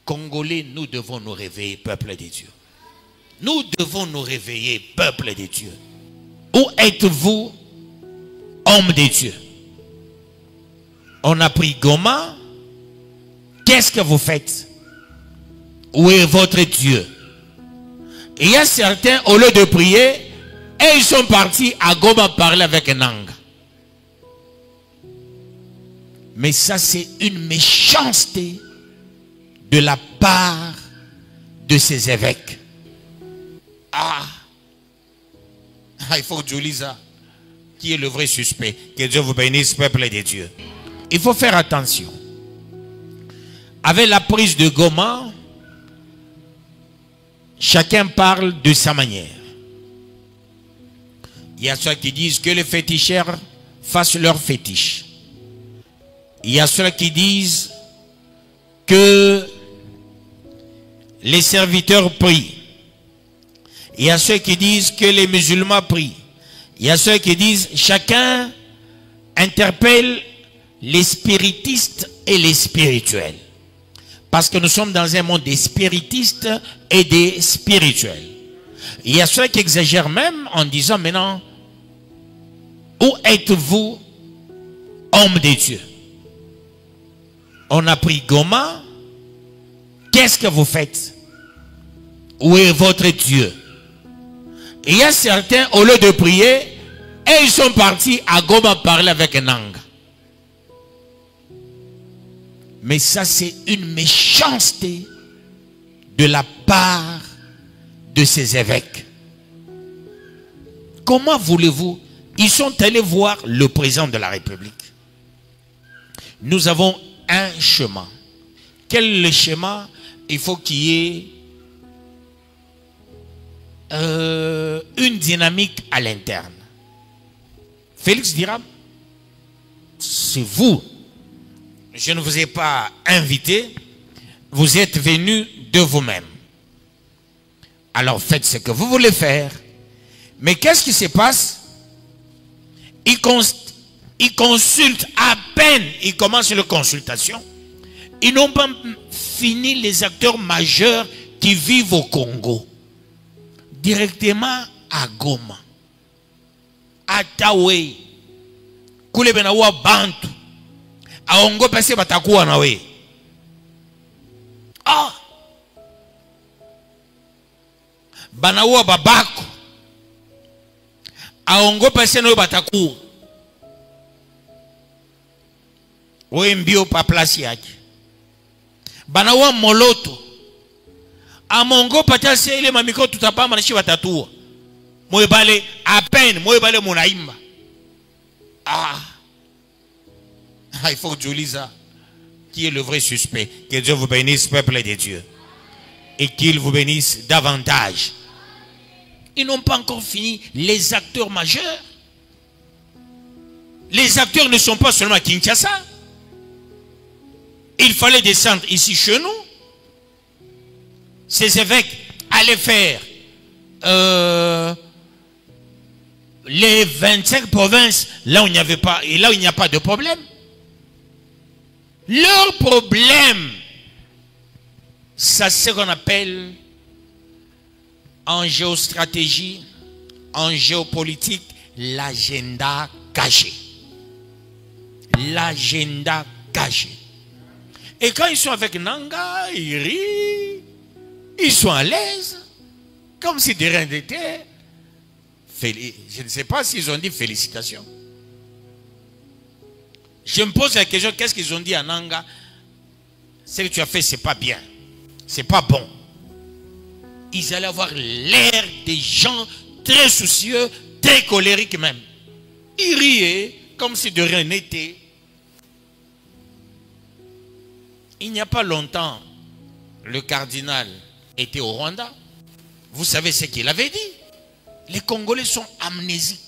Congolais, nous devons nous réveiller, peuple de Dieu. Nous devons nous réveiller, peuple de Dieu. Où êtes-vous, homme de Dieu? On a pris Goma. Qu'est-ce que vous faites? Où est votre Dieu? Et il y a certains, au lieu de prier, et ils sont partis à Goma parler avec Nanga. Mais ça, c'est une méchanceté de la part de ces évêques. Il faut que je lise ça. Qui est le vrai suspect? Que Dieu vous bénisse, peuple de Dieu. Il faut faire attention. Avec la prise de Goma, chacun parle de sa manière. Il y a ceux qui disent que les féticheurs fassent leur fétiche. Il y a ceux qui disent que les serviteurs prient. Il y a ceux qui disent que les musulmans prient. Il y a ceux qui disent chacun interpelle les spiritistes et les spirituels. Parce que nous sommes dans un monde des spiritistes et des spirituels. Il y a ceux qui exagèrent même en disant maintenant, où êtes-vous, homme de Dieu? On a pris Goma. Qu'est-ce que vous faites? Où est votre Dieu? Et il y a certains, au lieu de prier, et ils sont partis à Goma parler avec Nanga. Mais ça, c'est une méchanceté de la part de ces évêques. Comment voulez-vous? Ils sont allés voir le président de la République. Nous avons un chemin. Quel est le schéma? Il faut qu'il y ait une dynamique à l'interne. Félix dira, c'est vous. Je ne vous ai pas invité. Vous êtes venus de vous-même. Alors faites ce que vous voulez faire. Mais qu'est-ce qui se passe? Ils consultent à peine. Ils commencent la consultation. Ils n'ont pas fini les acteurs majeurs qui vivent au Congo. Directement à Goma. À Tawe. Kulebenawa Bantu. À Ongo Pese Batakuwa Nawe. Banawa Babako. À Ongo Pese Nawe Batakuwa. Mbio pa place yake. Banawa Moloto. Amongo patase ile mamiko tutapamba na shi watatua. Moebale à peine, moebale munaimba. Il faut que je lise ça. Qui est le vrai suspect? Que Dieu vous bénisse, peuple de Dieu. Et qu'il vous bénisse davantage. Ils n'ont pas encore fini les acteurs majeurs. Les acteurs ne sont pas seulement à Kinshasa. Il fallait descendre ici chez nous. Ces évêques allaient faire les 25 provinces là où il n'y avait pas, et là où il n'y a pas de problème. Leur problème, c'est ce qu'on appelle en géostratégie, en géopolitique, l'agenda caché. L'agenda caché. Et quand ils sont avec Nanga, ils rient, ils sont à l'aise, comme si de rien n'était. Je ne sais pas s'ils ont dit félicitations. Je me pose la question, qu'est-ce qu'ils ont dit à Nanga? Ce que tu as fait, c'est pas bien. C'est pas bon. Ils allaient avoir l'air des gens très soucieux, très colériques même. Ils riaient comme si de rien n'était. Il n'y a pas longtemps, le cardinal était au Rwanda. Vous savez ce qu'il avait dit? Les Congolais sont amnésiques.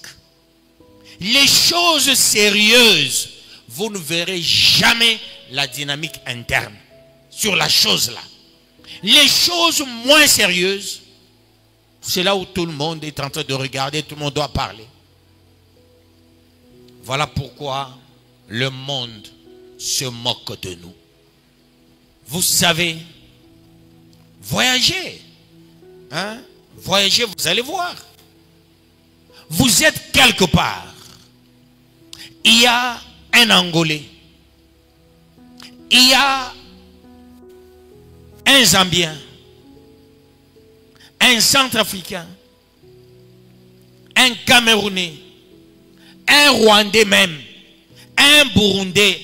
Les choses sérieuses, vous ne verrez jamais la dynamique interne sur la chose là. Les choses moins sérieuses, c'est là où tout le monde est en train de regarder, tout le monde doit parler. Voilà pourquoi le monde se moque de nous. Vous savez, Voyagez. Hein? Voyagez, vous allez voir. Vous êtes quelque part. Il y a un Angolais. Il y a un Zambien. Un Centrafricain. Un Camerounais. Un Rwandais même. Un Burundais.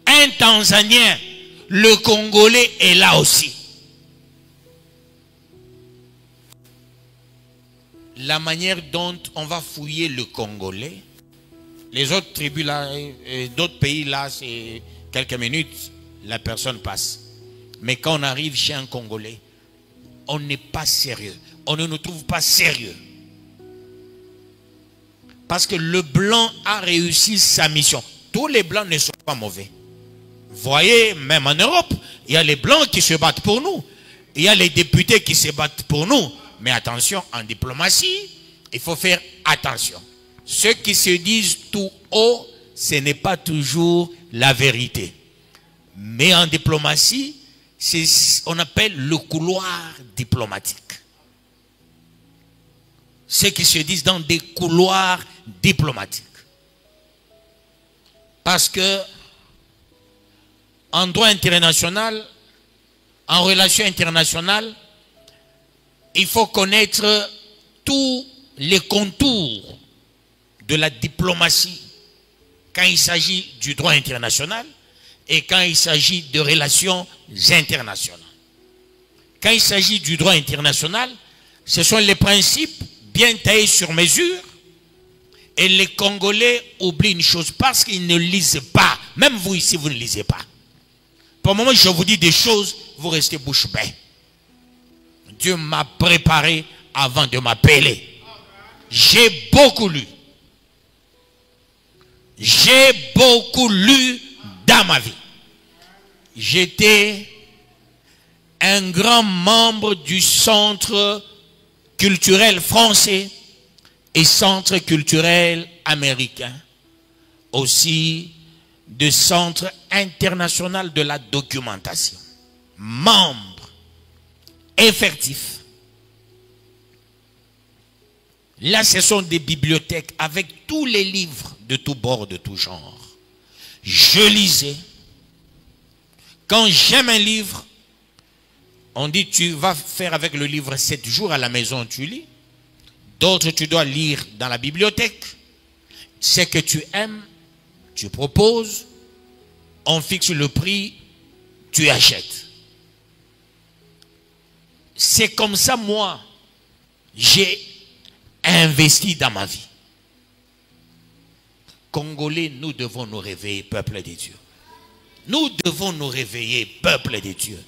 Un Tanzanien. Le Congolais est là aussi. La manière dont on va fouiller le Congolais, les autres tribus là, d'autres pays là, c'est quelques minutes, la personne passe. Mais quand on arrive chez un Congolais, on n'est pas sérieux. On ne nous trouve pas sérieux. Parce que le blanc a réussi sa mission. Tous les blancs ne sont pas mauvais. Vous voyez, même en Europe, il y a les blancs qui se battent pour nous. Il y a les députés qui se battent pour nous. Mais attention, en diplomatie, il faut faire attention. Ceux qui se disent tout haut, ce n'est pas toujours la vérité. Mais en diplomatie, c'est ce qu'on appelle le couloir diplomatique. Ceux qui se disent dans des couloirs diplomatiques. Parce que en droit international, en relations internationales, il faut connaître tous les contours de la diplomatie quand il s'agit du droit international et quand il s'agit de relations internationales. Quand il s'agit du droit international, ce sont les principes bien taillés sur mesure et les Congolais oublient une chose parce qu'ils ne lisent pas. Même vous ici, vous ne lisez pas. Pour le moment, je vous dis des choses, vous restez bouche bée. Dieu m'a préparé avant de m'appeler. J'ai beaucoup lu. J'ai beaucoup lu dans ma vie. J'étais un grand membre du centre culturel français et centre culturel américain. Aussi du centre international de la documentation. Membre effectif. Là, ce sont des bibliothèques avec tous les livres de tous bords, de tout genre. Je lisais. Quand j'aime un livre, on dit tu vas faire avec le livre 7 jours à la maison, tu lis. D'autres, tu dois lire dans la bibliothèque. Ce que tu aimes, tu proposes. On fixe le prix, tu achètes. C'est comme ça, moi, j'ai investi dans ma vie. Congolais, nous devons nous réveiller, peuple de Dieu. Nous devons nous réveiller, peuple de Dieu.